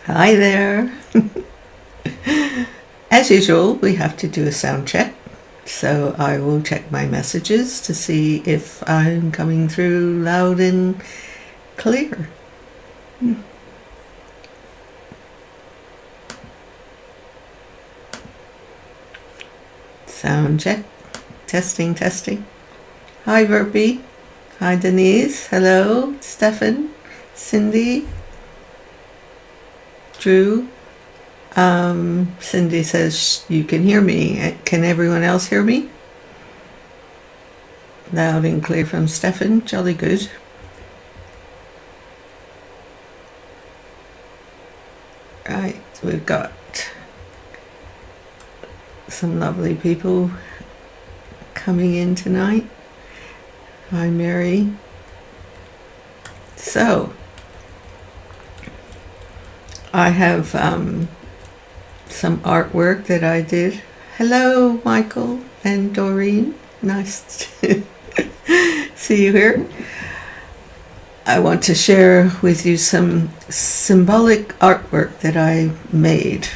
Hi there. As usual, we have to do a sound check. So I will check my messages to see if I'm coming through loud and clear. Sound check. Testing, testing. Hi, Verpy. Hi, Denise. Hello, Stefan, Cindy, Drew. Cindy says you can hear me. Can everyone else hear me? Loud and clear from Stefan. Jolly good. Right, we've got some lovely people coming in tonight. Hi, Mary. So, I have some artwork that I did. Hello, Michael and Doreen. Nice to see you here. I want to share with you some symbolic artwork that I made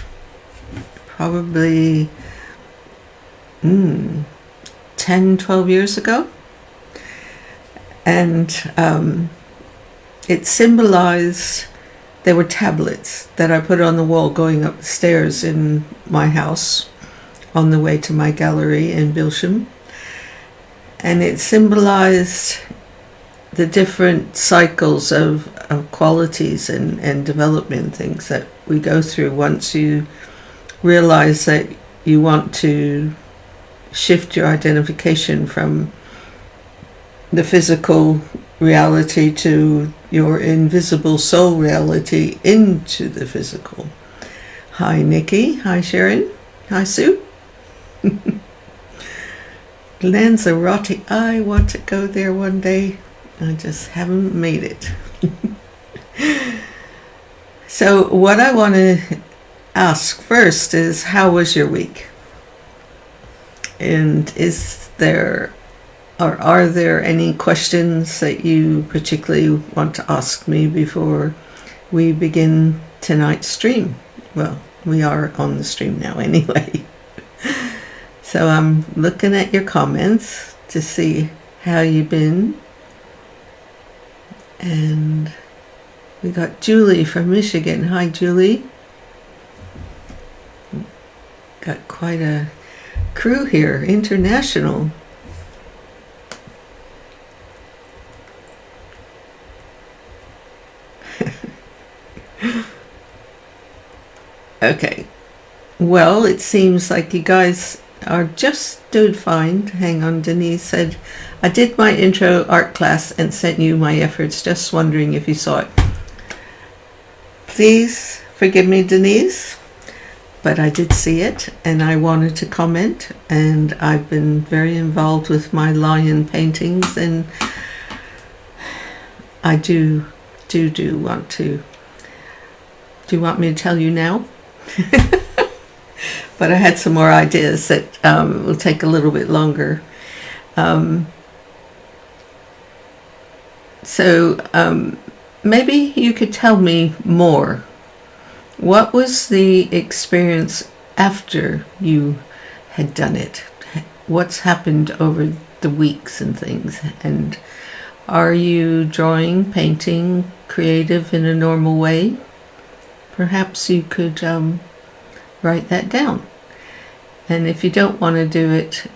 probably 10, 12 years ago. And it symbolized, there were tablets that I put on the wall going up the stairs in my house on the way to my gallery in Bilsham. And it symbolized the different cycles of qualities and development things that we go through once you realize that you want to shift your identification from the physical reality to your invisible soul reality into the physical. Hi, Nikki. Hi, Sharon. Hi, Sue. Lanzarote. I want to go there one day. I just haven't made it. So what I want to ask first is, how was your week? And is there, or are there any questions that you particularly want to ask me before we begin tonight's stream? Well, we are on the stream now anyway. So I'm looking at your comments to see how you've been. And we got Julie from Michigan. Hi, Julie. Got quite a crew here, international. Okay. Well, it seems like you guys are just doing fine. Hang on, Denise said, I did my intro art class and sent you my efforts. Just wondering if you saw it. Please forgive me, Denise, but I did see it and I wanted to comment, and I've been very involved with my lion paintings, and I do want to. Do you want me to tell you now? But I had some more ideas that will take a little bit longer. So maybe you could tell me more. What was the experience after you had done it? What's happened over the weeks and things? And are you drawing, painting, creative in a normal way? Perhaps you could write that down. And if you don't want to do it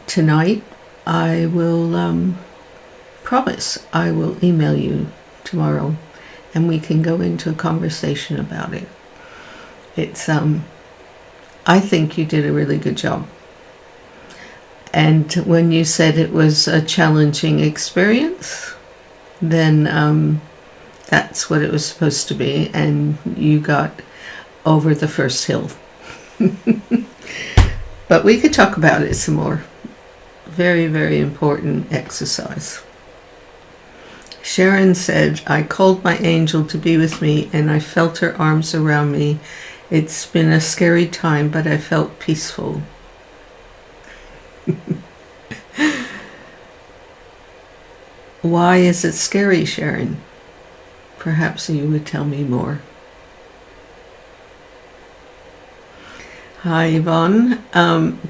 tonight, I will promise I will email you tomorrow and we can go into a conversation about it. It's I think you did a really good job. And when you said it was a challenging experience, then that's what it was supposed to be, and you got over the first hill. But we could talk about it some more. Very, very important exercise. Sharon said, I called my angel to be with me and I felt her arms around me. It's been a scary time, but I felt peaceful. Why is it scary, Sharon? Perhaps you would tell me more. Hi, Yvonne.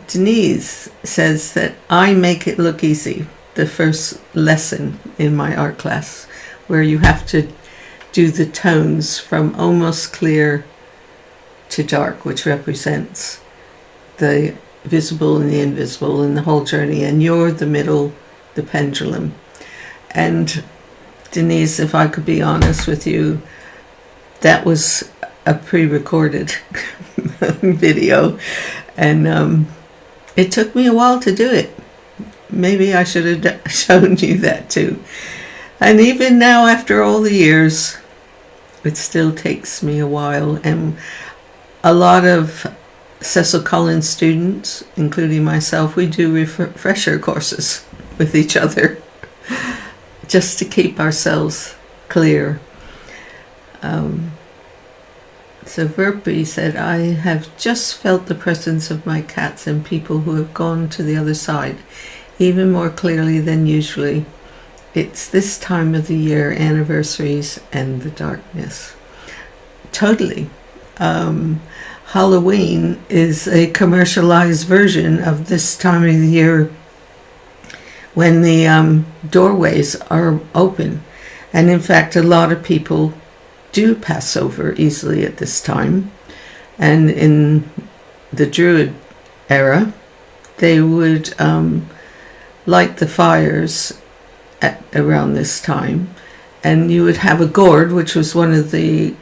Denise says that I make it look easy. The first lesson in my art class, where you have to do the tones from almost clear to dark, which represents the visible and the invisible in the whole journey, and you're the middle, the pendulum. And Denise, if I could be honest with you, that was a pre-recorded video, and it took me a while to do it. Maybe I should have shown you that too. And even now, after all the years, it still takes me a while. And a lot of Cecil Collins students, including myself, we do refresher courses with each other just to keep ourselves clear. So Verpi said, I have just felt the presence of my cats and people who have gone to the other side, even more clearly than usually. It's this time of the year, anniversaries and the darkness. Totally. Halloween is a commercialized version of this time of the year when the doorways are open. And in fact, a lot of people do pass over easily at this time. And in the Druid era, they would light the fires at around this time, and you would have a gourd, which was one of the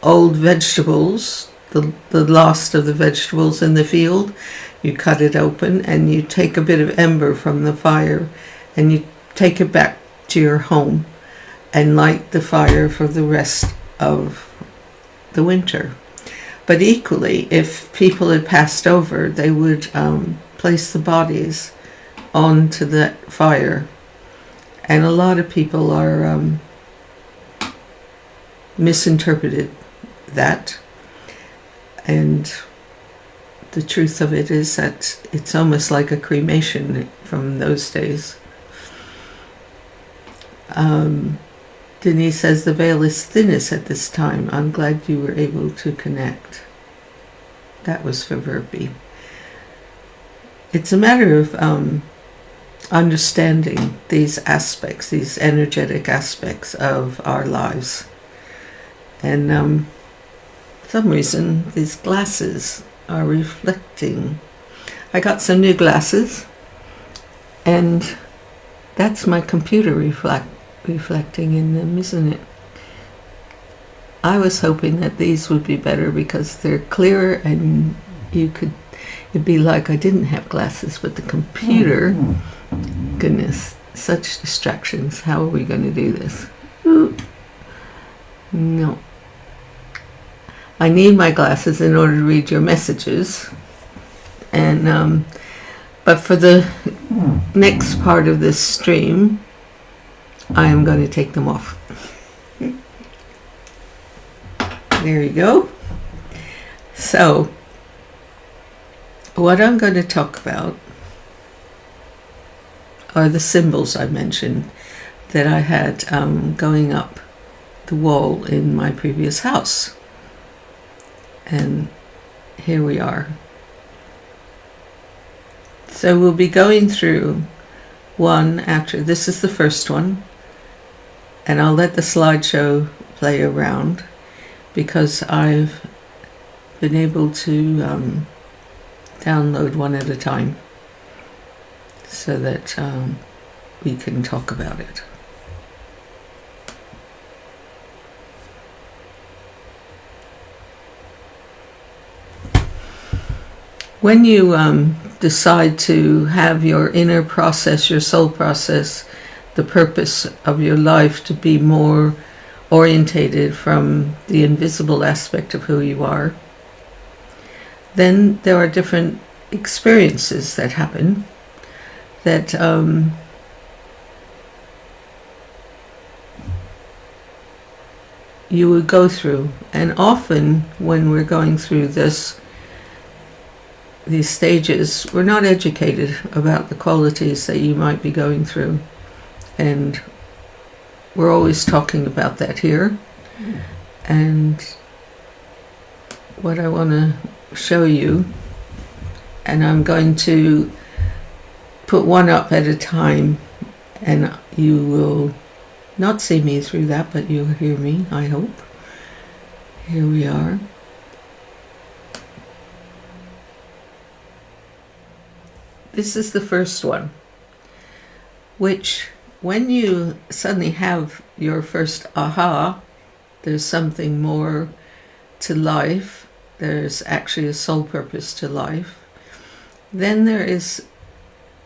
old vegetables, the last of the vegetables in the field. You cut it open and you take a bit of ember from the fire and you take it back to your home and light the fire for the rest of the winter. But equally, if people had passed over, they would place the bodies onto that fire. And a lot of people are misinterpreted that. And the truth of it is that it's almost like a cremation from those days. Denise says the veil is thinnest at this time. I'm glad you were able to connect. That was for Verpi. It's a matter of understanding these aspects, these energetic aspects of our lives. And for some reason, these glasses are reflecting. I got some new glasses, and that's my computer reflecting in them, isn't it? I was hoping that these would be better because they're clearer and it'd be like I didn't have glasses, but the computer, goodness, such distractions. How are we going to do this? No. I need my glasses in order to read your messages. And but for the next part of this stream, I am going to take them off. There you go. So, what I'm going to talk about are the symbols I mentioned that I had going up the wall in my previous house. And here we are. So we'll be going through one after. This is the first one. And I'll let the slideshow play around because I've been able to download one at a time so that we can talk about it. When you decide to have your inner process, your soul process, the purpose of your life to be more orientated from the invisible aspect of who you are, then there are different experiences that happen that you would go through. And often when we're going through these stages, we're not educated about the qualities that you might be going through. And we're always talking about that here. And what I want to show you and I'm going to put one up at a time, and you will not see me through that, but you'll hear me, I hope. Here we are. This is the first one, which when you suddenly have your first aha, there's something more to life, there's actually a soul purpose to life, then there is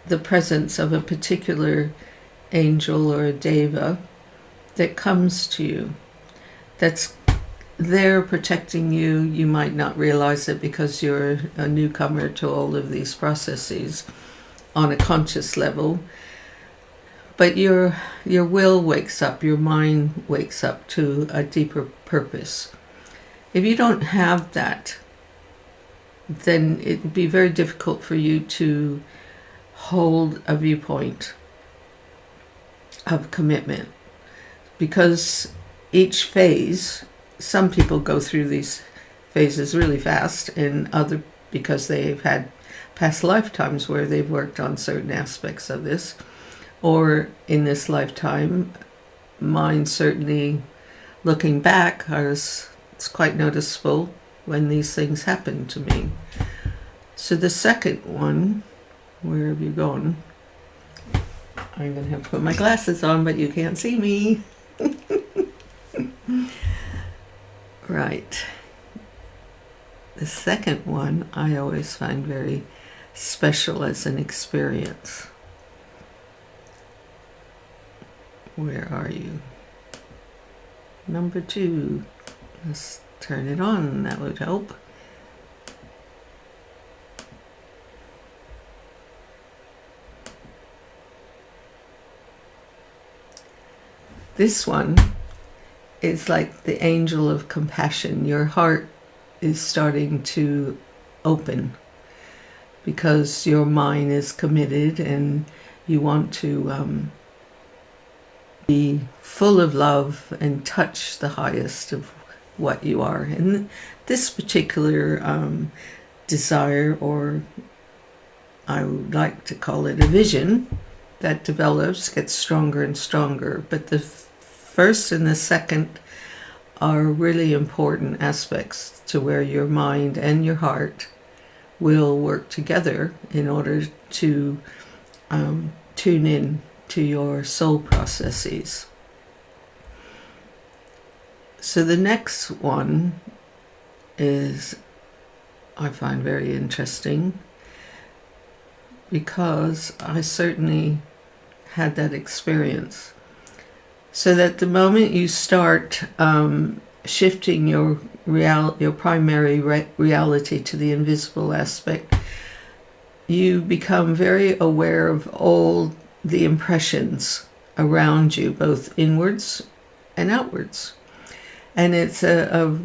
the presence of a particular angel or a deva that comes to you, that's there protecting you. You might not realize it because you're a newcomer to all of these processes on a conscious level, but your will wakes up, your mind wakes up to a deeper purpose. If you don't have that, then it would be very difficult for you to hold a viewpoint of commitment, because each phase, some people go through these phases really fast, and other because they've had past lifetimes where they've worked on certain aspects of this, or in this lifetime. Mine, certainly looking back, it's quite noticeable when these things happen to me. So the second one, where have you gone? I'm going to have to put my glasses on, but you can't see me. Right. The second one I always find very special as an experience. Where are you? Number 2. Let's turn it on, that would help. This one is like the angel of compassion. Your heart is starting to open because your mind is committed and you want to be full of love and touch the highest of what you are. And this particular desire, or I would like to call it a vision, that develops, gets stronger and stronger. But the first and the second are really important aspects to where your mind and your heart will work together in order to tune in to your soul processes. So the next one is, I find very interesting, because I certainly had that experience. So that the moment you start shifting your primary reality to the invisible aspect, you become very aware of all the impressions around you, both inwards and outwards. And it's a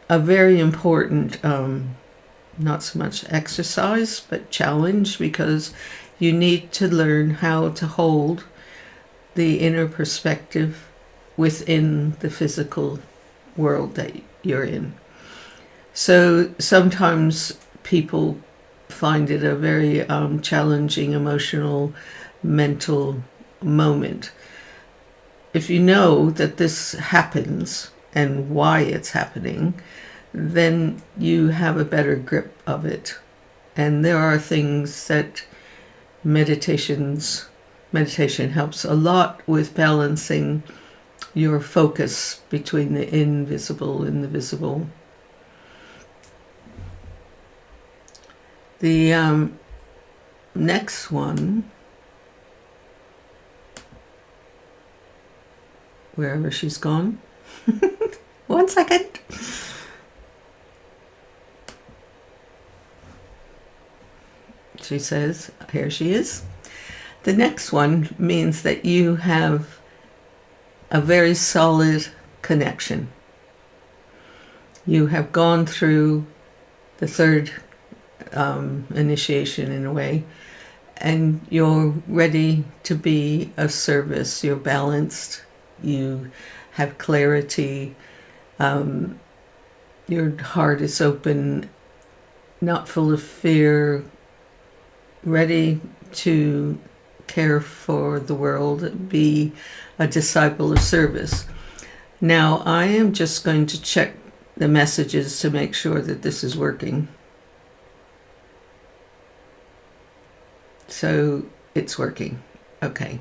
very important, not so much exercise, but challenge, because you need to learn how to hold the inner perspective within the physical world that you're in. So sometimes people find it a very challenging, emotional, mental moment. If you know that this happens and why it's happening, then you have a better grip of it. And there are things that meditation helps a lot with balancing your focus between the invisible and the visible. The next one, wherever she's gone. 1 second. She says, here she is. The next one means that you have a very solid connection. You have gone through the third initiation in a way, and you're ready to be of service. You're balanced. You have clarity. Your heart is open, not full of fear, ready to care for the world, be a disciple of service. Now, I am just going to check the messages to make sure that this is working. So it's working. Okay.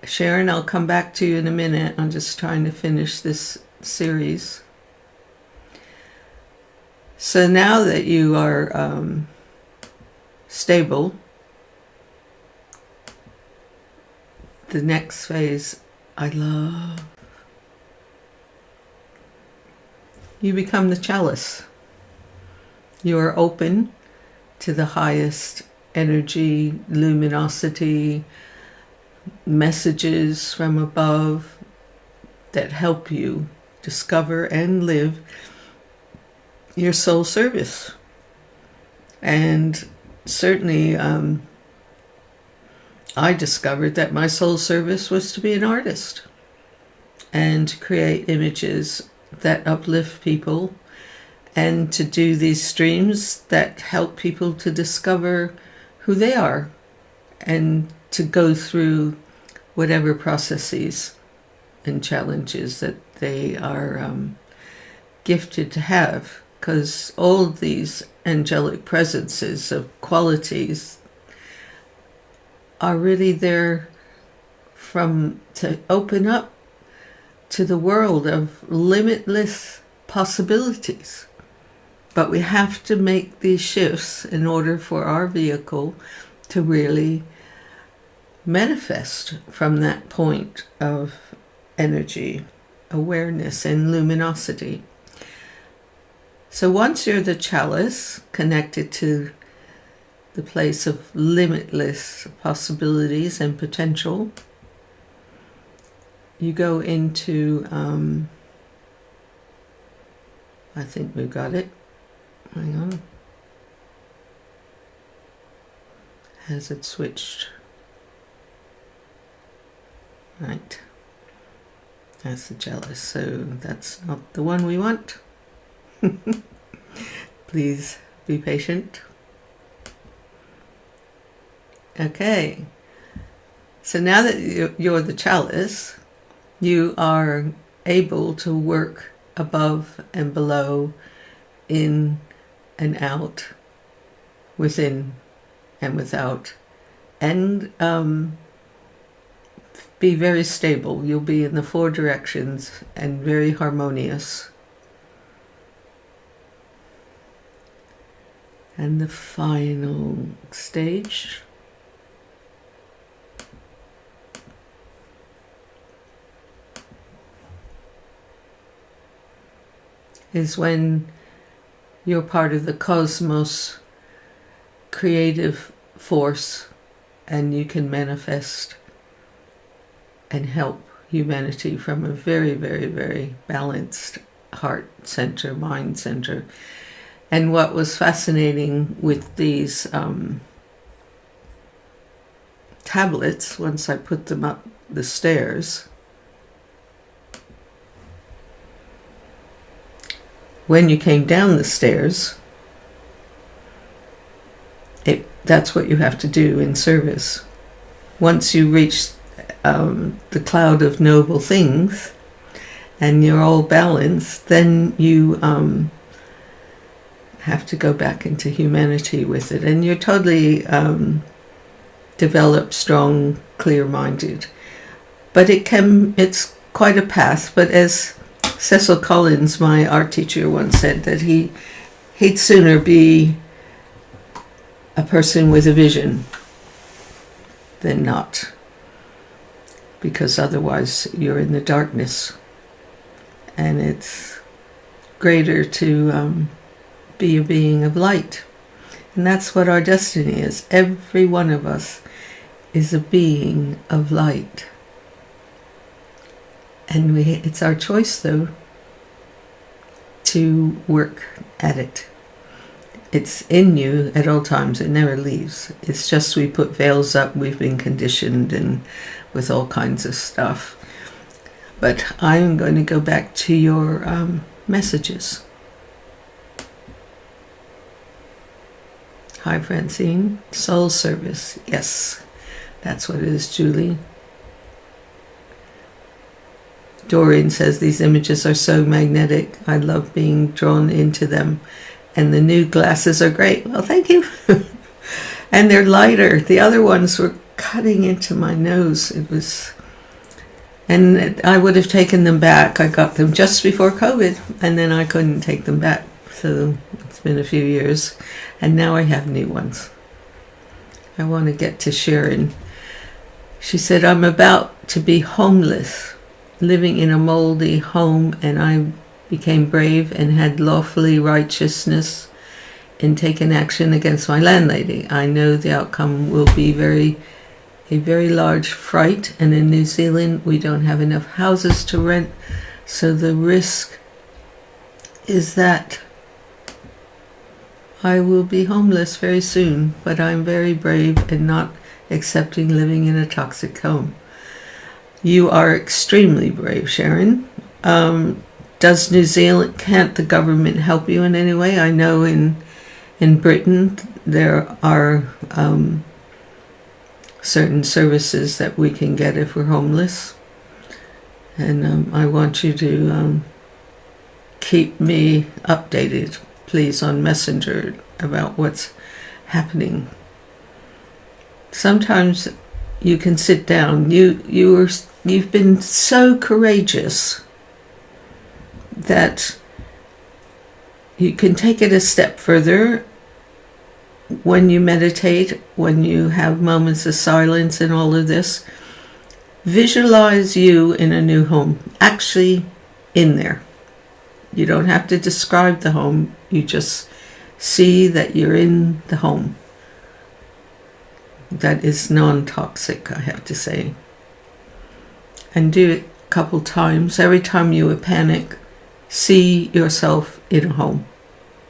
Sharon, I'll come back to you in a minute. I'm just trying to finish this series. So now that you are stable, the next phase I love. You become the chalice. You are open to the highest energy, luminosity, messages from above that help you discover and live your soul service. And certainly I discovered that my soul service was to be an artist and to create images that uplift people and to do these streams that help people to discover who they are and to go through whatever processes and challenges that they are gifted to have, because all these angelic presences of qualities are really there to open up to the world of limitless possibilities. But we have to make these shifts in order for our vehicle to really manifest from that point of energy, awareness, and luminosity. So once you're the chalice connected to the place of limitless possibilities and potential, you go into, I think we've got it. Hang on. Has it switched? Right. That's the chalice. So that's not the one we want. Please be patient. Okay. So now that you're the chalice, you are able to work above and below, in and out, within and without, and be very stable. You'll be in the four directions and very harmonious. And the final stage is when you're part of the cosmos creative force and you can manifest and help humanity from a very, very, very balanced heart center, mind center. And what was fascinating with these tablets, once I put them up the stairs, when you came down the stairs, that's what you have to do in service. Once you reach the cloud of noble things and you're all balanced, then you have to go back into humanity with it. And you're totally developed, strong, clear-minded. But it's quite a path. But as Cecil Collins, my art teacher, once said, that he'd sooner be a person with a vision than not, because otherwise you're in the darkness, and it's greater to be a being of light. And that's what our destiny is. Every one of us is a being of light. And it's our choice, though, to work at it. It's in you at all times. It never leaves. It's just we put veils up. We've been conditioned and with all kinds of stuff. But I'm going to go back to your messages. Hi, Francine. Soul service. Yes, that's what it is, Julie. Doreen says these images are so magnetic. I love being drawn into them. And the new glasses are great. Well, thank you. And they're lighter. The other ones were cutting into my nose. It was... And I would have taken them back. I got them just before COVID, and then I couldn't take them back. So it's been a few years, and now I have new ones. I want to get to Sharon. She said, I'm about to be homeless, living in a moldy home, and I became brave and had lawfully righteousness in taking action against my landlady. I know the outcome will be a very large fright, and in New Zealand we don't have enough houses to rent, so the risk is that I will be homeless very soon, but I'm very brave and not accepting living in a toxic home. You are extremely brave, Sharon. Does New Zealand, can't the government help you in any way? I know in Britain there are certain services that we can get if we're homeless, and I want you to keep me updated, please, on Messenger about what's happening. Sometimes you can sit down. You've been so courageous that you can take it a step further. When you meditate, when you have moments of silence and all of this, visualize you in a new home, actually in there. You don't have to describe the home. You just see that you're in the home. That is non-toxic, I have to say. And do it a couple times. Every time you would panic, see yourself in a home,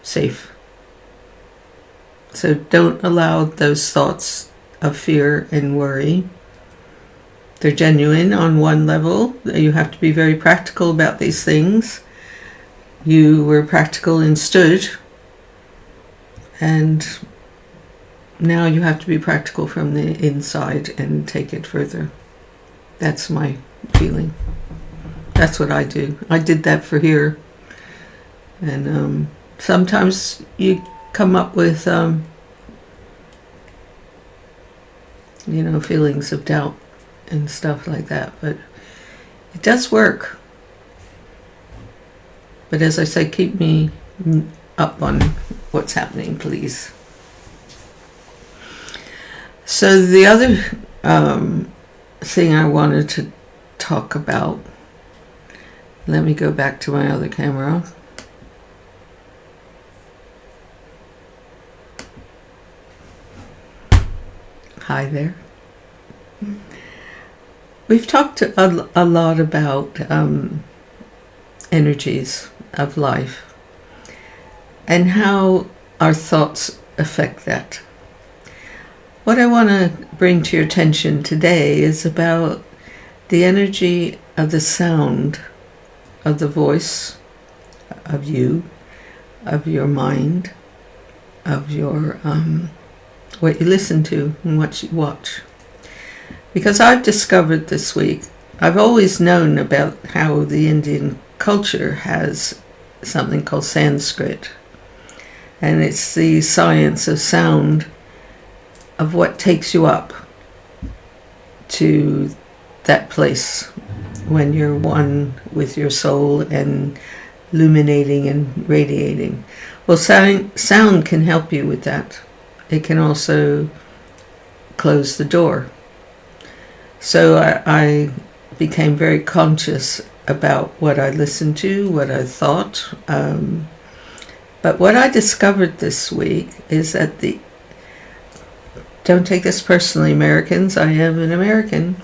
safe. So don't allow those thoughts of fear and worry. They're genuine on one level. You have to be very practical about these things. You were practical and stood, and now you have to be practical from the inside and take it further. That's my feeling. That's what I do. I did that for here. And sometimes you come up with, feelings of doubt and stuff like that. But it does work. But as I say, keep me up on what's happening, please. So the other thing I wanted to talk about, let me go back to my other camera. Hi there. We've talked a lot about energies of life and how our thoughts affect that. What I want to bring to your attention today is about the energy of the sound of the voice of you, of your mind, of your what you listen to and what you watch. Because I've discovered this week, I've always known about how the Indian culture has something called Sanskrit, and it's the science of sound, of what takes you up to that place when you're one with your soul and illuminating and radiating. Well, sound can help you with that. It can also close the door. So I became very conscious about what I listened to, what I thought. But what I discovered this week is that don't take this personally, Americans, I am an American,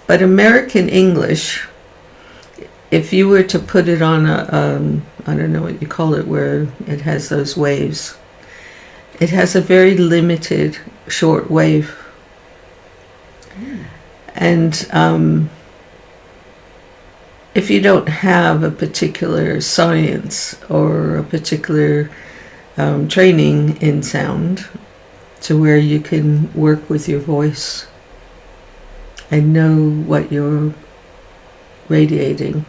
but American English, if you were to put it on I don't know what you call it, where it has those waves, it has a very limited short wave. And if you don't have a particular science or a particular training in sound, to where you can work with your voice and know what you're radiating.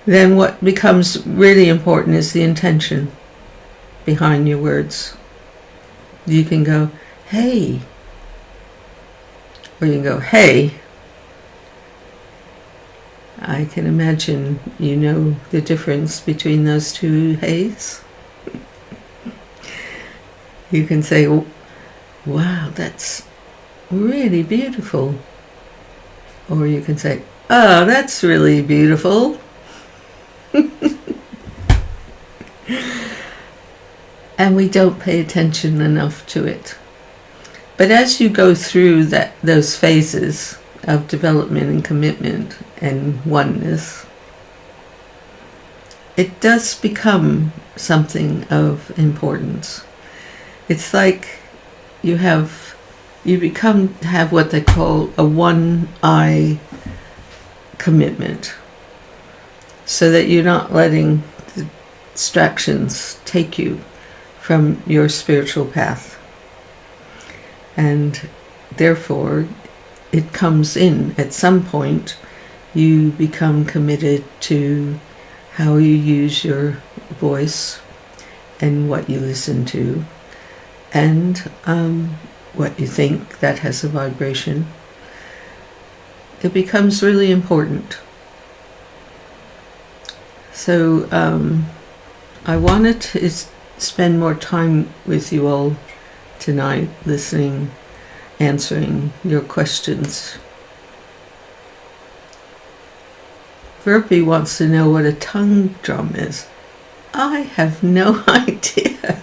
Then what becomes really important is the intention behind your words. You can go, hey, or you can go, hey. I can imagine you know the difference between those two heys. You can say, wow, that's really beautiful. Or you can say, oh, that's really beautiful. And we don't pay attention enough to it. But as you go through those phases of development and commitment and oneness, it does become something of importance. It's like you have what they call a one-eye commitment, so that you're not letting the distractions take you from your spiritual path. And therefore, it comes in at some point. You become committed to how you use your voice and what you listen to, and what you think that has a vibration. It becomes really important. So I wanted to spend more time with you all tonight, listening, answering your questions. Verpi wants to know what a tongue drum is. I have no idea.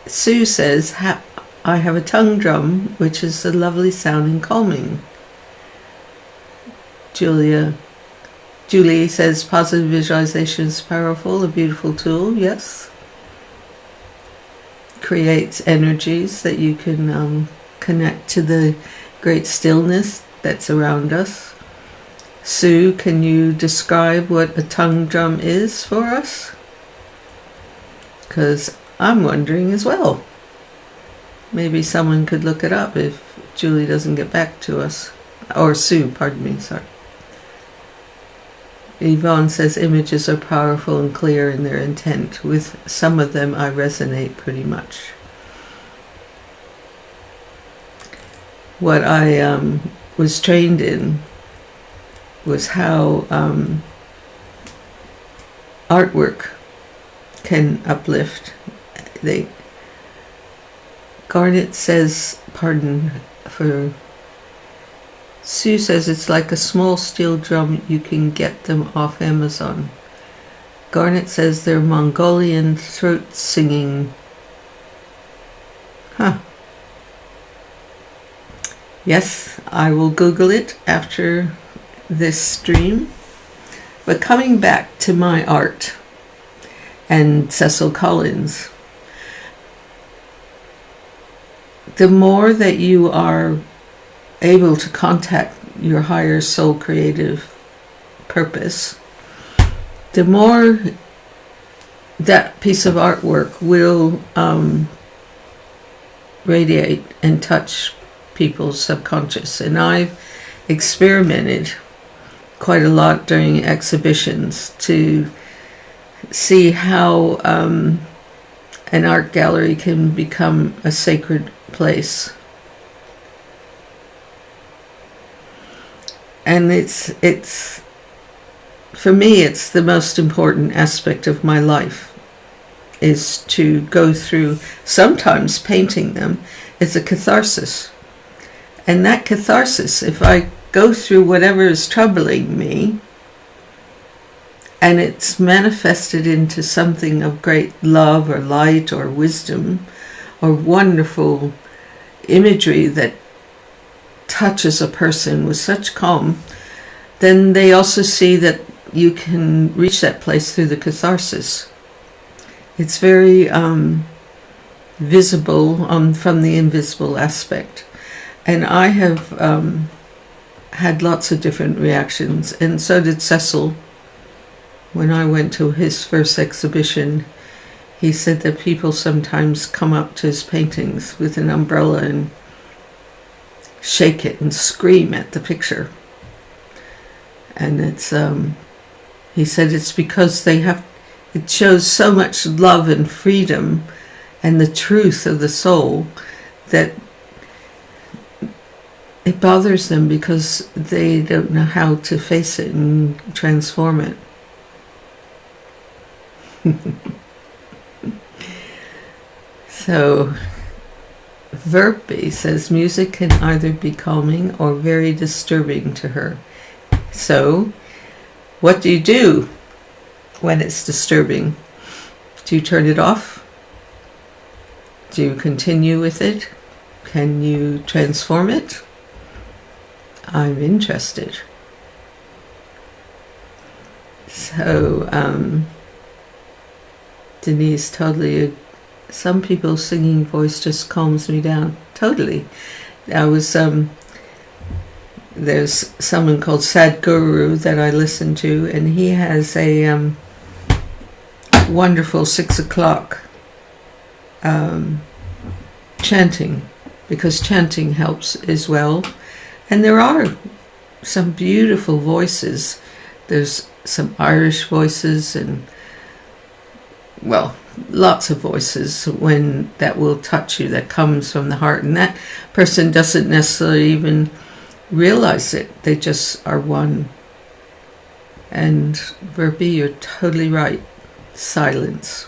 Sue says, I have a tongue drum, which is a lovely sound and calming. Julie says, positive visualization is powerful, a beautiful tool. Yes. Creates energies that you can connect to the great stillness that's around us. Sue, can you describe what a tongue drum is for us? Because I'm wondering as well. Maybe someone could look it up if Julie doesn't get back to us. Or Sue, pardon me, sorry. Yvonne says images are powerful and clear in their intent. With some of them I resonate pretty much. What I was trained in was how artwork can uplift. Garnet says, pardon for... Sue says it's like a small steel drum. You can get them off Amazon. Garnet says they're Mongolian throat singing. Huh. Yes, I will Google it after this stream. But coming back to my art and Cecil Collins, the more that you are able to contact your higher soul creative purpose, the more that piece of artwork will radiate and touch people's subconscious. And I've experimented quite a lot during exhibitions to see how an art gallery can become a sacred place. And it's for me, it's the most important aspect of my life, is to go through, sometimes painting them is a catharsis. And that catharsis, if I go through whatever is troubling me, and it's manifested into something of great love or light or wisdom or wonderful imagery that touches a person with such calm, then they also see that you can reach that place through the catharsis. It's very visible from the invisible aspect. And I have had lots of different reactions, and so did Cecil. When I went to his first exhibition, he said that people sometimes come up to his paintings with an umbrella and shake it and scream at the picture. And it's he said it's because it shows so much love and freedom and the truth of the soul that it bothers them because they don't know how to face it and transform it. So Verpi says music can either be calming or very disturbing to her. So what do you do when it's disturbing? Do you turn it off? Do you continue with it? Can you transform it? I'm interested. So Denise, totally. Some people's singing voice just calms me down. Totally. There's someone called Sadhguru that I listen to, and he has a wonderful 6 o'clock chanting, because chanting helps as well. And there are some beautiful voices. There's some Irish voices and, well, lots of voices when that will touch you, that comes from the heart. And that person doesn't necessarily even realize it. They just are one. And Verpi, you're totally right. Silence.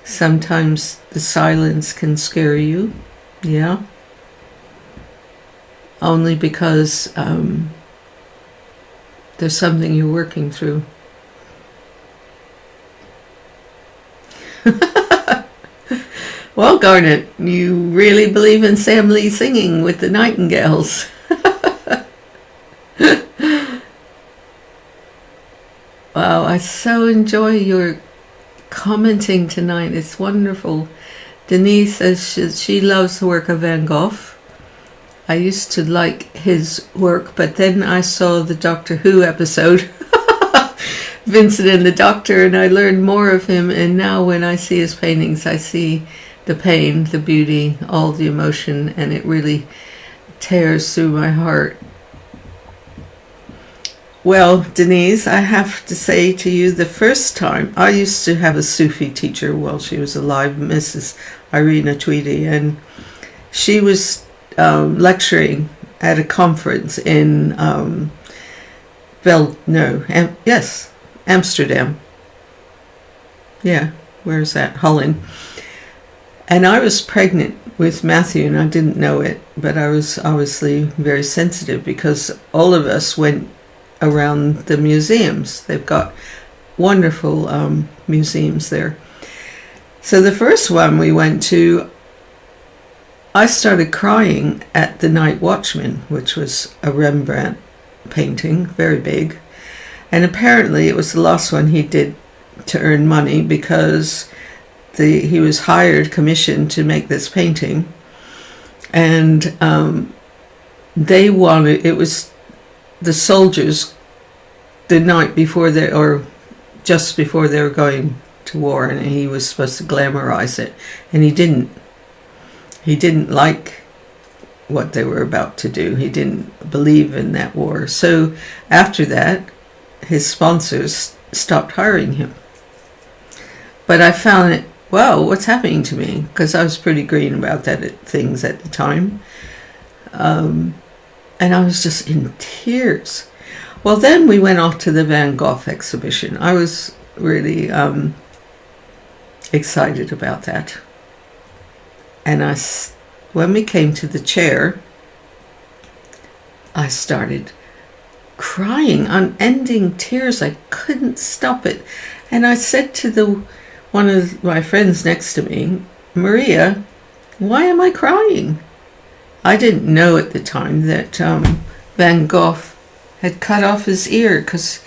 Sometimes the silence can scare you. Yeah. Only because there's something you're working through. Well, Garnet, you really believe in Sam Lee singing with the nightingales. Wow, I so enjoy your commenting tonight. It's wonderful. Denise says she loves the work of Van Gogh. I used to like his work, but then I saw the Doctor Who episode, Vincent and the Doctor, and I learned more of him. And now when I see his paintings, I see the pain, the beauty, all the emotion, and it really tears through my heart. Well, Denise, I have to say to you, the first time, I used to have a Sufi teacher while she was alive, Mrs. Irina Tweedy, and she was lecturing at a conference in Amsterdam. Yeah, where's that? Holland. And I was pregnant with Matthew, and I didn't know it, but I was obviously very sensitive because all of us went around the museums. They've got wonderful museums there. So the first one we went to, I started crying at The Night Watchman, which was a Rembrandt painting, very big. And apparently it was the last one he did to earn money because he was hired, commissioned to make this painting. And they wanted, it was the soldiers the night before or just before they were going to war, and he was supposed to glamorize it. And he didn't. He didn't like what they were about to do. He didn't believe in that war. So after that, his sponsors stopped hiring him. But I found it, wow, what's happening to me? Because I was pretty green about things at the time. And I was just in tears. Well, then we went off to the Van Gogh exhibition. I was really excited about that. And when we came to the chair, I started crying, unending tears. I couldn't stop it. And I said to one of my friends next to me, Maria, why am I crying? I didn't know at the time that Van Gogh had cut off his ear because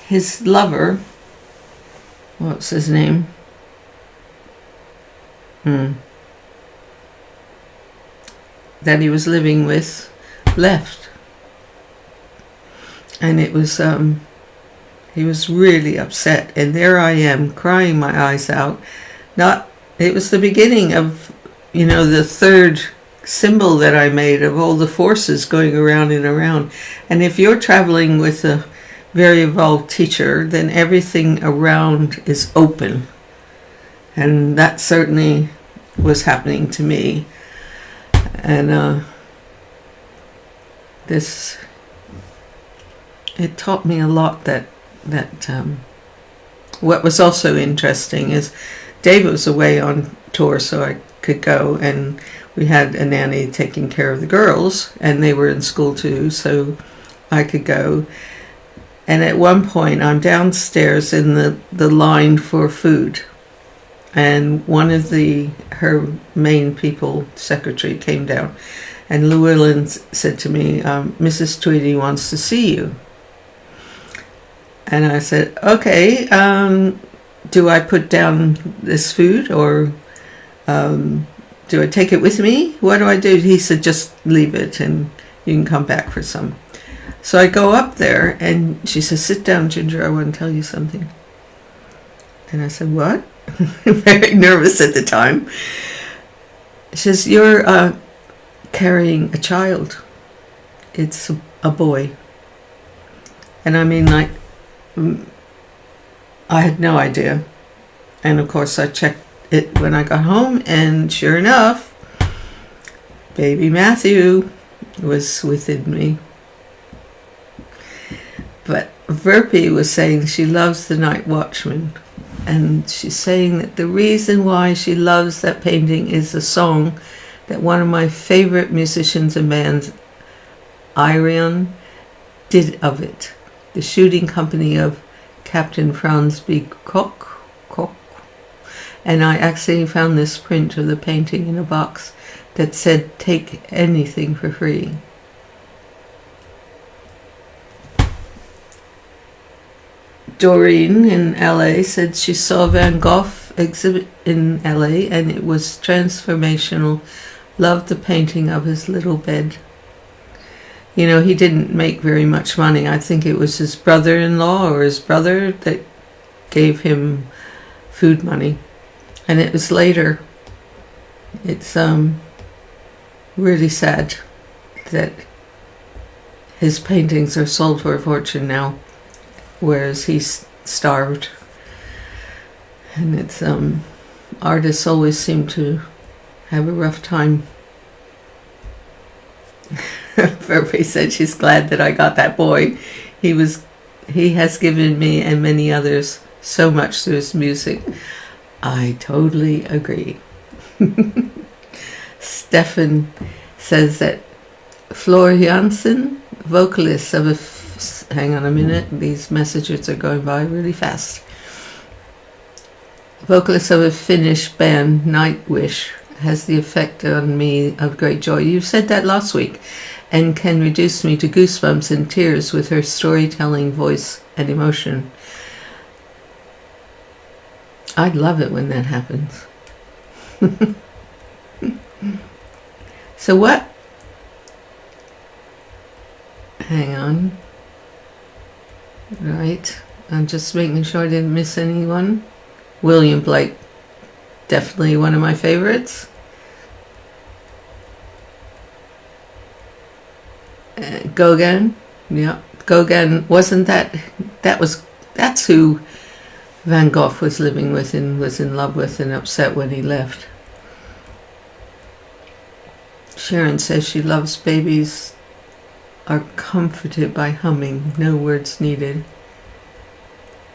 his lover, what's his name? That he was living with left. And it was He was really upset, and there I am crying my eyes out. It was the beginning of, the third symbol that I made of all the forces going around and around. And if you're traveling with a very evolved teacher, then everything around is open. And that certainly was happening to me. And it taught me a lot that what was also interesting is David was away on tour, so I could go, and we had a nanny taking care of the girls, and they were in school too, so I could go. And at one point I'm downstairs in the line for food, and one of her main people, secretary, came down, and Llewellyn said to me, Mrs. Tweedy wants to see you. And I said, okay, do I put down this food, or do I take it with me? What do I do? He said, just leave it and you can come back for some. So I go up there, and she says, sit down, Ginger, I want to tell you something. And I said, what? Very nervous at the time. She says, you're carrying a child. It's a boy. And I mean, like, I had no idea. And of course I checked it when I got home, and sure enough, baby Matthew was within me. But Verpy was saying she loves The Night Watchman, and she's saying that the reason why she loves that painting is a song that one of my favorite musicians and bands, Irion, did of it. The shooting company of Captain Franz B. Koch. And I actually found this print of the painting in a box that said, take anything for free. Doreen in LA said she saw Van Gogh exhibit in LA, and it was transformational. Loved the painting of his little bed. He didn't make very much money. I think it was his brother-in-law or his brother that gave him food money. And it was later. It's really sad that his paintings are sold for a fortune now, whereas he's starved. And it's artists always seem to have a rough time. Verpy said she's glad that I got that boy. He has given me and many others so much through his music. I totally agree. Stefan says that Flor Jansen, vocalist of hang on a minute, these messages are going by really fast. Vocalist of a Finnish band, Nightwish, has the effect on me of great joy. You said that last week, and can reduce me to goosebumps and tears with her storytelling voice and emotion. I'd love it when that happens. So what? Hang on. Right. I'm just making sure I didn't miss anyone. William Blake, definitely one of my favorites. Gauguin, yeah. Gauguin, wasn't that's who Van Gogh was living with and was in love with and upset when he left. Sharon says she loves babies are comforted by humming, no words needed.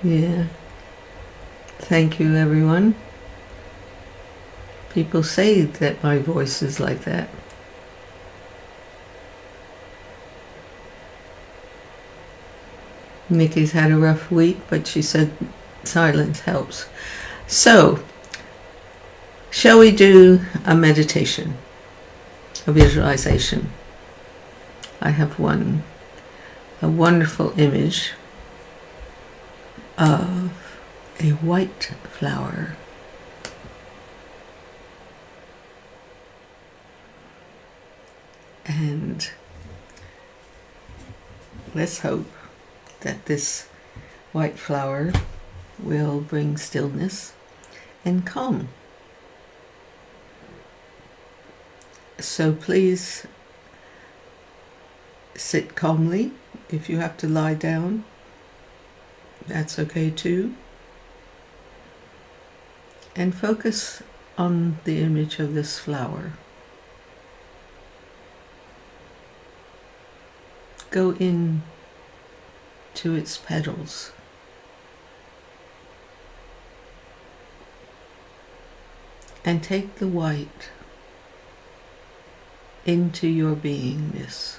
Yeah. Thank you, everyone. People say that my voice is like that. Nikki's had a rough week, but she said silence helps. So, shall we do a meditation, a visualization? I have a wonderful image of a white flower. And let's hope that this white flower will bring stillness and calm. So please sit calmly. If you have to lie down, that's okay too. And focus on the image of this flower. Go in to its petals. And take the white into your beingness,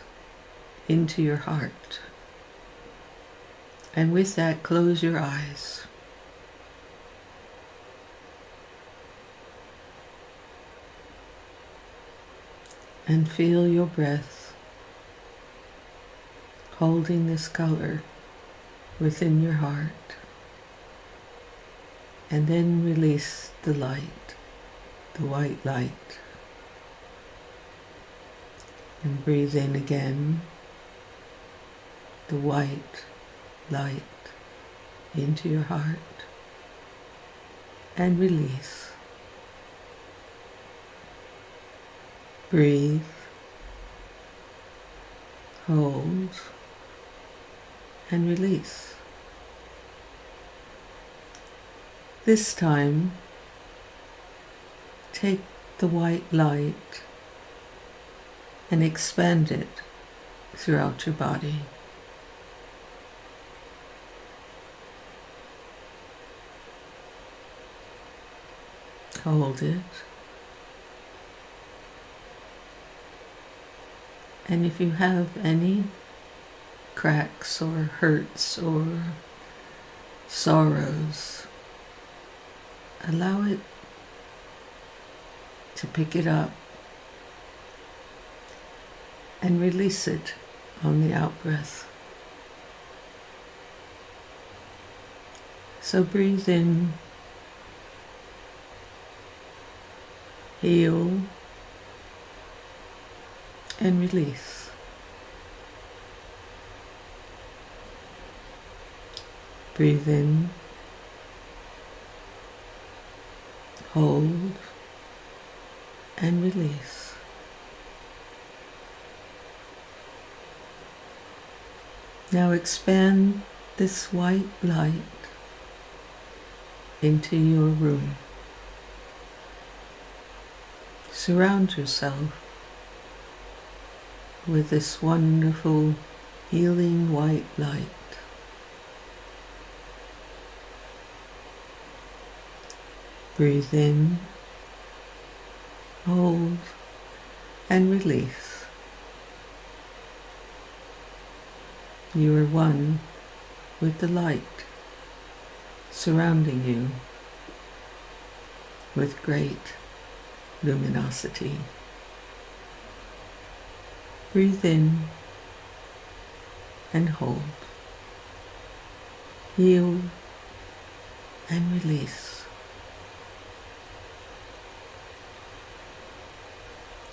into your heart. And with that, close your eyes. And feel your breath holding this color within your heart. And then release the light, the white light. And breathe in again the white light into your heart. And release. Breathe. Hold. And release. This time, take the white light and expand it throughout your body. Hold it. And if you have any cracks or hurts or sorrows, allow it to pick it up and release it on the out-breath. So breathe in, heal, and release. Breathe in, hold, and release. Now expand this white light into your room. Surround yourself with this wonderful healing white light. Breathe in, hold, and release. You are one with the light surrounding you with great luminosity. Breathe in and hold. Heal and release.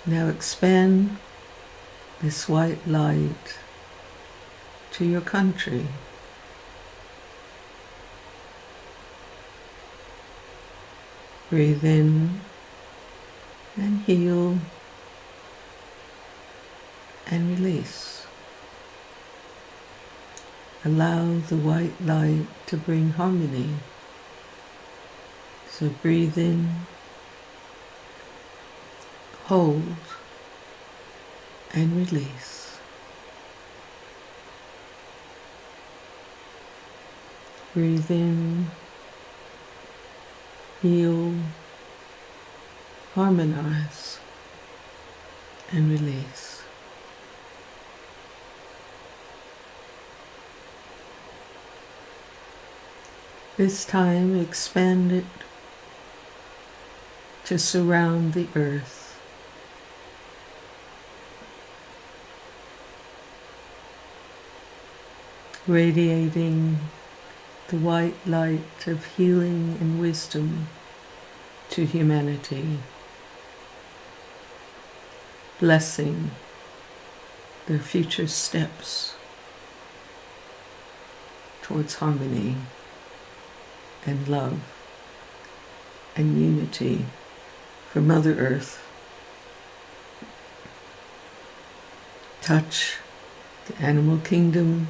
Now expand this white light to your country. Breathe in and heal and release. Allow the white light to bring harmony. So breathe in, hold, and release. Breathe in, heal, harmonize, and release. This time, expand it to surround the earth. Radiating the white light of healing and wisdom to humanity. Blessing their future steps towards harmony and love and unity for Mother Earth. Touch the animal kingdom,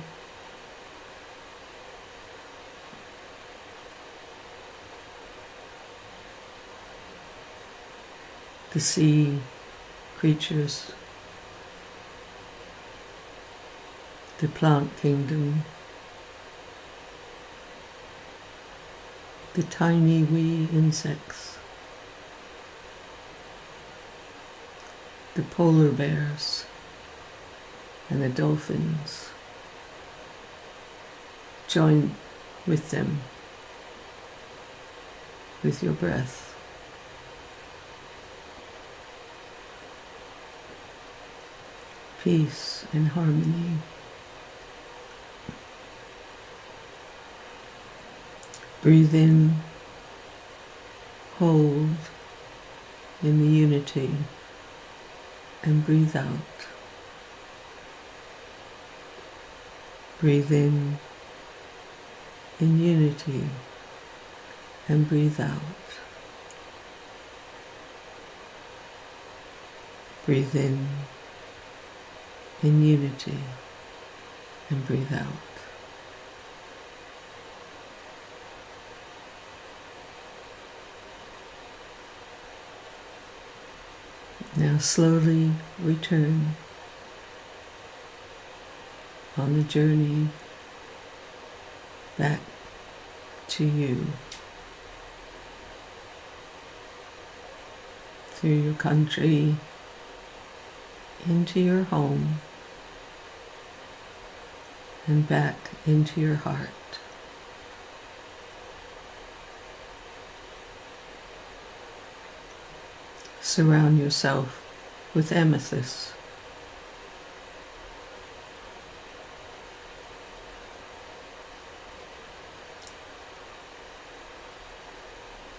the sea creatures, the plant kingdom, the tiny wee insects, the polar bears and the dolphins. Join with them with your breath. Peace and harmony. Breathe in, hold in the unity, and breathe out. Breathe in unity, and breathe out. Breathe in unity, and breathe out. Now slowly return on the journey back to you, through your country, into your home, and back into your heart. Surround yourself with amethyst.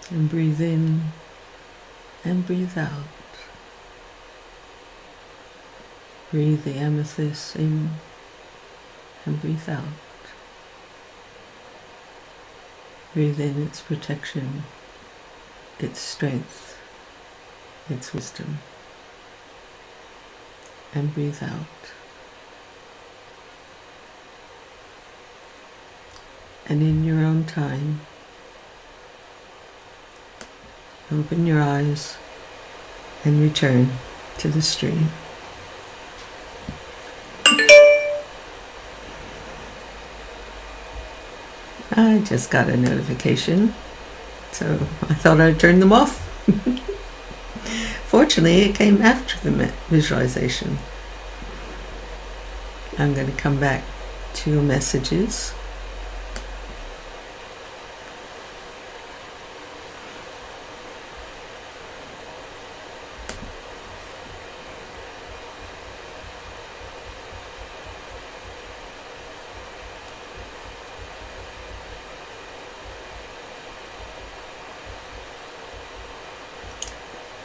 And breathe in and breathe out. Breathe the amethyst in and breathe out. Breathe in its protection, its strength, its wisdom. And breathe out. And in your own time, open your eyes and return to the stream. I just got a notification, so I thought I'd turn them off. Fortunately, it came after the visualization. I'm going to come back to your messages.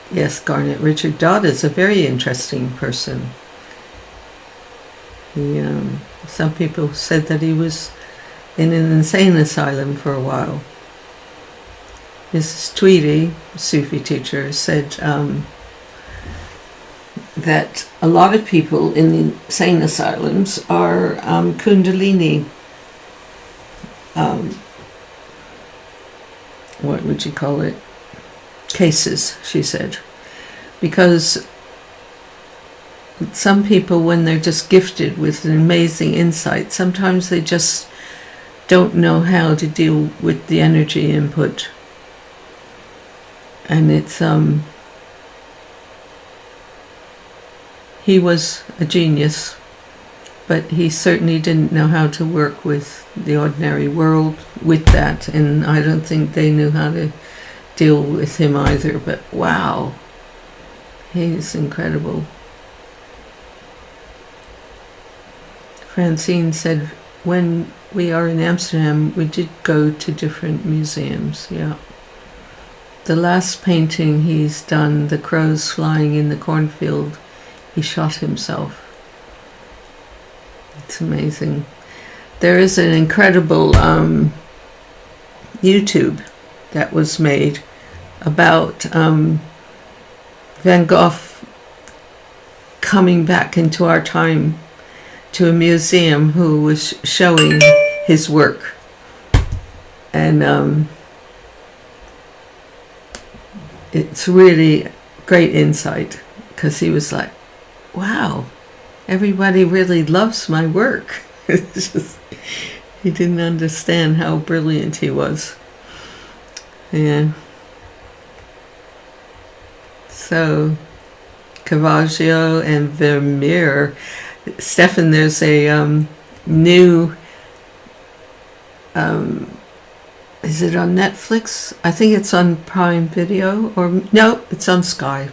Yes, Garnet, Richard Dodd is a very interesting person. Some people said that he was in an insane asylum for a while. Mrs. Tweedy, a Sufi teacher, said that a lot of people in the insane asylums are Kundalini, what would you call it? Cases, she said. Because some people, when they're just gifted with an amazing insight, sometimes they just don't know how to deal with the energy input. And it's, he was a genius, but he certainly didn't know how to work with the ordinary world with that, and I don't think they knew how to deal with him either, but wow, he's incredible. Francine said, when we are in Amsterdam, we did go to different museums, yeah. The last painting he's done, the crows flying in the cornfield, he shot himself. It's amazing. There is an incredible YouTube that was made about Van Gogh coming back into our time to a museum who was showing his work. And it's really great insight, because he was like, wow, everybody really loves my work. It's just, he didn't understand how brilliant he was. Yeah. So, Caravaggio and Vermeer. Stefan, there's a new, is it on Netflix? I think it's on Prime Video, or no, it's on Sky.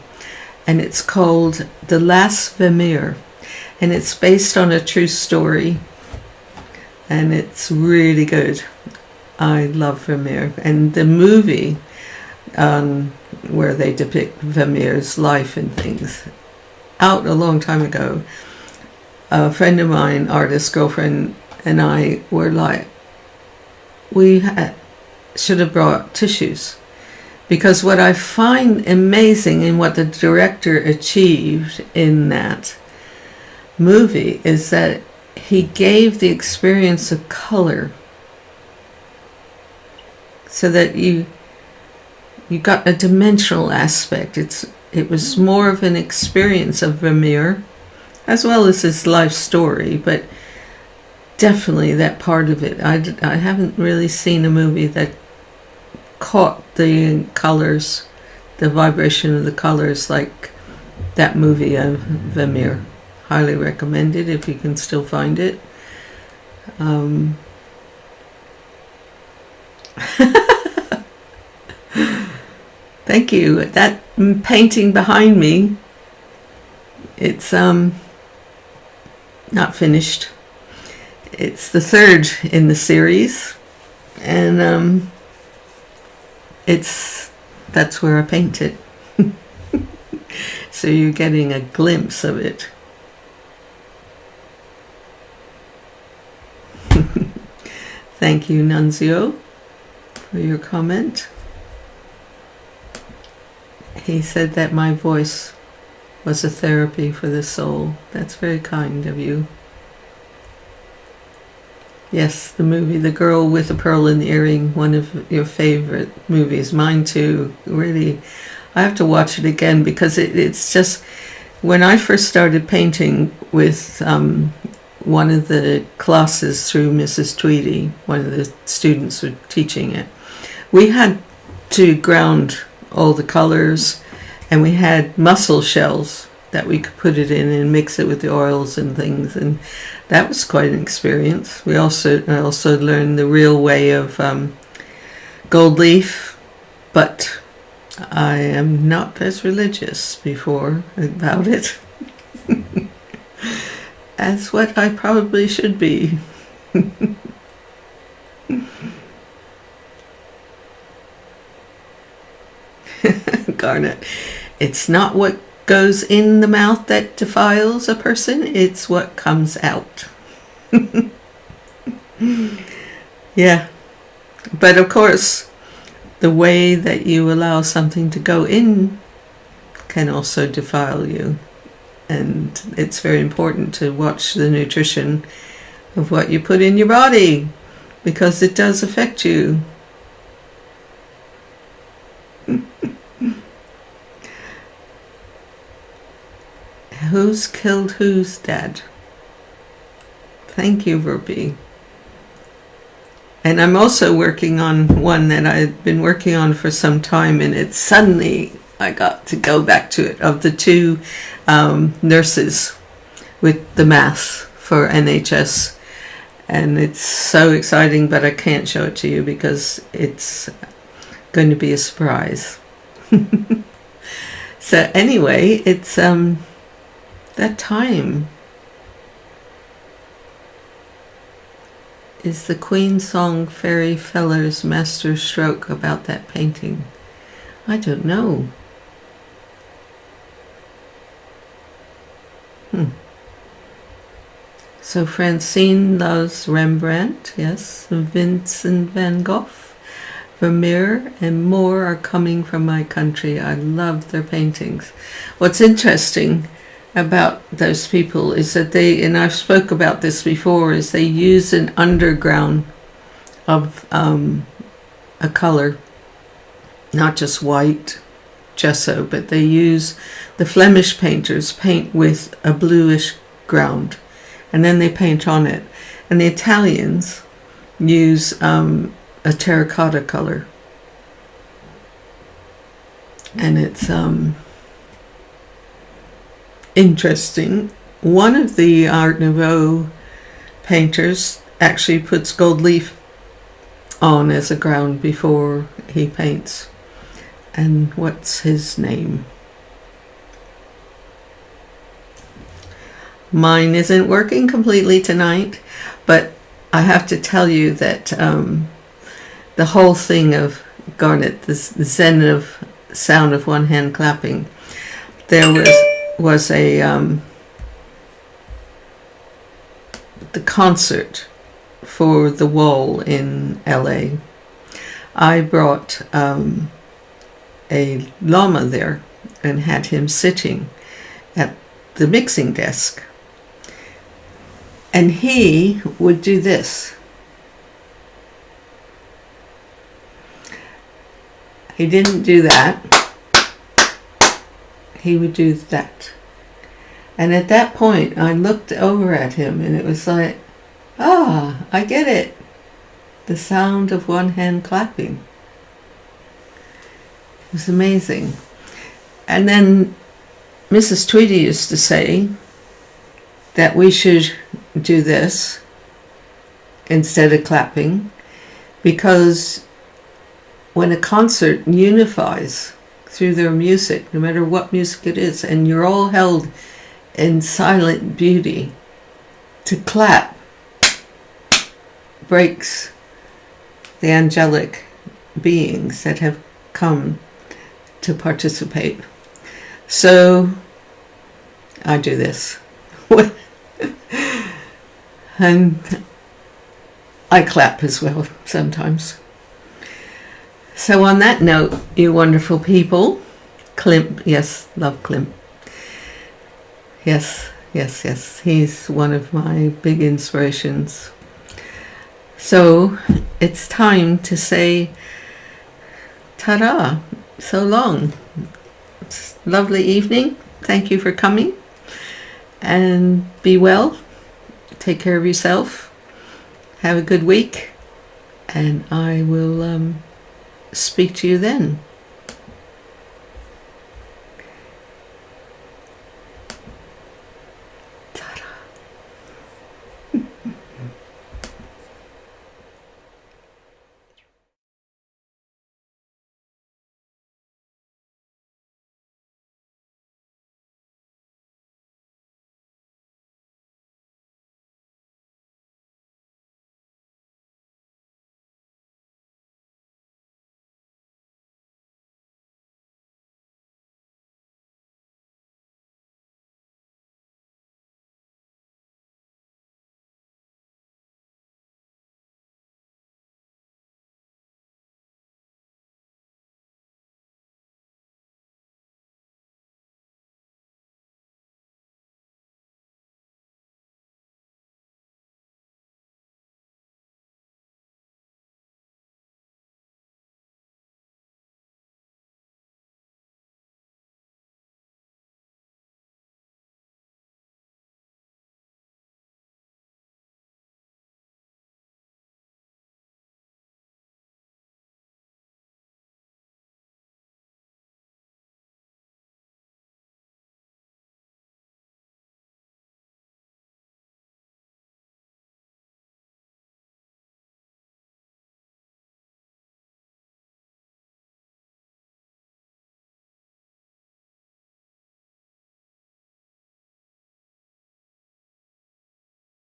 And it's called The Last Vermeer. And it's based on a true story. And it's really good. I love Vermeer. And the movie where they depict Vermeer's life and things, out a long time ago, a friend of mine, artist girlfriend, and I were like, should have brought tissues. Because what I find amazing in what the director achieved in that movie is that he gave the experience of color, so that you got a dimensional aspect. It was more of an experience of Vermeer, as well as his life story, but definitely that part of it. I haven't really seen a movie that caught the colors, the vibration of the colors, like that movie of Vermeer. Highly recommended if you can still find it. Thank you. That painting behind me, it's not finished. It's the third in the series, and that's where I paint it. So you're getting a glimpse of it. Thank you, Nunzio, for your comment. He said that my voice was a therapy for the soul. That's very kind of you. Yes, the movie The Girl with the Pearl in the Earring, one of your favorite movies. Mine too. Really, I have to watch it again, because it's just, when I first started painting with one of the classes through Mrs. Tweedy, one of the students were teaching it, we had to ground all the colors, and we had mussel shells that we could put it in and mix it with the oils and things, and that was quite an experience. I also learned the real way of gold leaf, but I am not as religious before about it as what I probably should be. Garnet, it's not what goes in the mouth that defiles a person, it's what comes out. Yeah, but of course the way that you allow something to go in can also defile you, and it's very important to watch the nutrition of what you put in your body, because it does affect you. Who's killed who's dead? Thank you, Verbi. And I'm also working on one that I've been working on for some time, and it's suddenly I got to go back to it, of the two nurses with the math for NHS. And it's so exciting, but I can't show it to you because it's going to be a surprise. So anyway, it's that time is the Queen song Fairy Feller's master stroke about that painting. I don't know. So Francine loves Rembrandt, yes. Vincent van Gogh, Vermeer, and more are coming from my country. I love their paintings. What's interesting about those people is that they, and I've spoke about this before, is they use an underground of a color, not just white gesso, but they use, the Flemish painters paint with a bluish ground, and then they paint on it. And the Italians use a terracotta color. And it's interesting. One of the Art Nouveau painters actually puts gold leaf on as a ground before he paints. And what's his name? Mine isn't working completely tonight, but I have to tell you that the whole thing of Garnet, the Zen of sound of one hand clapping, there was a the concert for the Wall in LA. I brought a llama there and had him sitting at the mixing desk, and he would do this. He didn't do that. He would do that. And at that point, I looked over at him and it was like, I get it. The sound of one hand clapping. It was amazing. And then Mrs. Tweedy used to say that we should do this instead of clapping, because when a concert unifies through their music, no matter what music it is, and you're all held in silent beauty, to clap breaks the angelic beings that have come to participate. So I do this. And I clap as well sometimes. So on that note, you wonderful people, Klimt, yes, love Klimt. Yes, yes, yes, he's one of my big inspirations. So it's time to say ta-da, so long. It's a lovely evening. Thank you for coming, and be well. Take care of yourself. Have a good week, and I will speak to you then.